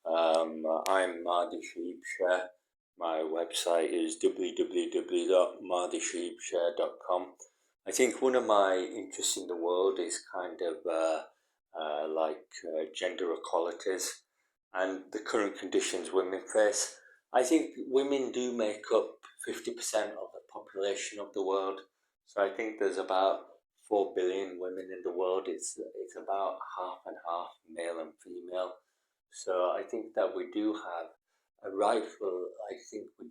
I'm Mahdi Shaheeb Sher. My website is www.mahdishaheebsher.com. I think one of my interests in the world is kind of gender equalities and the current conditions women face. I think women do make up 50% of the population of the world. So I think there's about 4 billion women in the world. It's about half and half, male and female. So I think that we do have a rightful issue of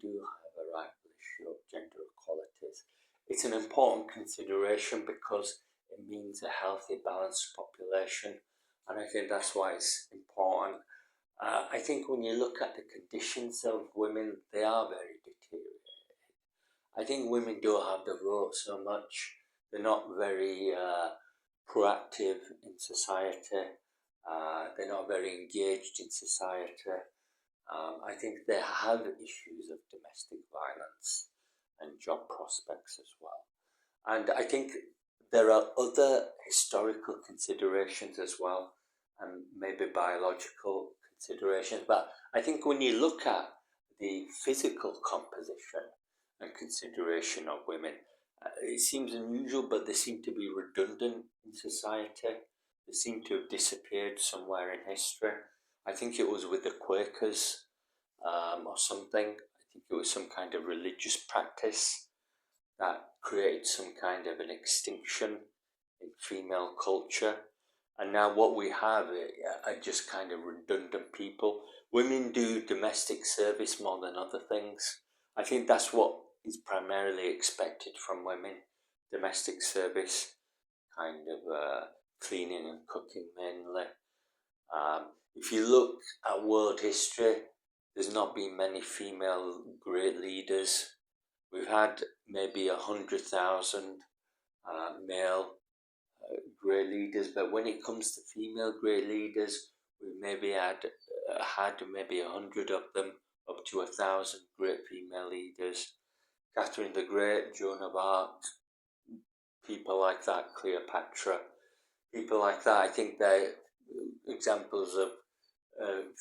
gender equalities. It's an important consideration because it means a healthy, balanced population, and I think that's why it's important. I think when you look at the conditions of women, they are very deteriorated. I think women don't have the vote so much. They're not very proactive in society. They're not very engaged in society. I think they have issues of domestic violence and job prospects as well. And I think there are other historical considerations as well, and maybe biological considerations. But I think when you look at the physical composition and consideration of women, it seems unusual, but they seem to be redundant in society. They seem to have disappeared somewhere in history. I think it was with the Quakers or something. I think it was some kind of religious practice that created some kind of an extinction in female culture. And now what we have are just kind of redundant people. Women do domestic service more than other things. I think that's what is primarily expected from women. Domestic service, kind of cleaning and cooking mainly. If you look at world history, there's not been many female great leaders. We've had maybe 100,000 male great leaders, but when it comes to female great leaders, we've maybe had maybe 100 of them, up to 1,000 great female leaders. Catherine the Great, Joan of Arc, people like that, Cleopatra, people like that. I think they're examples of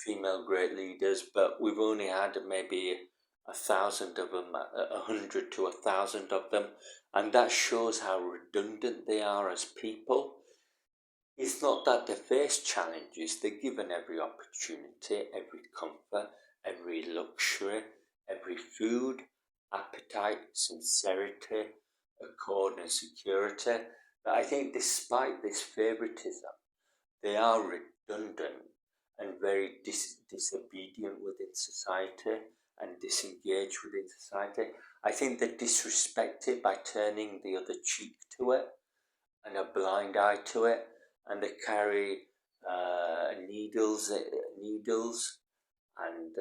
female great leaders, but we've only had maybe 1,000 of them, 100 to 1,000 of them, and that shows how redundant they are as people. It's not that they face challenges, they're given every opportunity, every comfort, every luxury, every food, appetite, sincerity, accord and security. But I think despite this favoritism, they are redundant and very disobedient within society and disengaged within society. I think they're disrespected by turning the other cheek to it and a blind eye to it, and they carry needles, and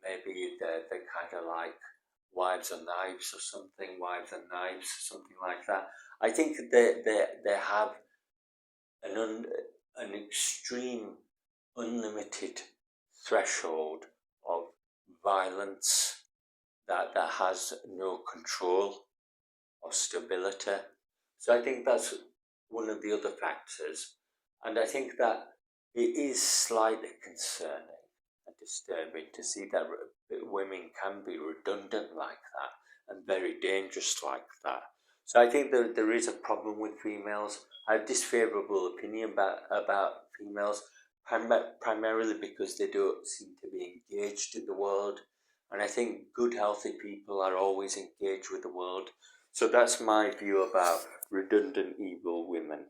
maybe they're kind of like wives and knives or something, something like that. I think they have an extreme, unlimited threshold of violence that has no control or stability. So I think that's one of the other factors. And I think that it is slightly concerning and disturbing to see that women can be redundant like that and very dangerous like that. So I think there is a problem with females. I have disfavourable opinion about females, primarily because they don't seem to be engaged in the world. And I think good, healthy people are always engaged with the world. So that's my view about redundant, evil women.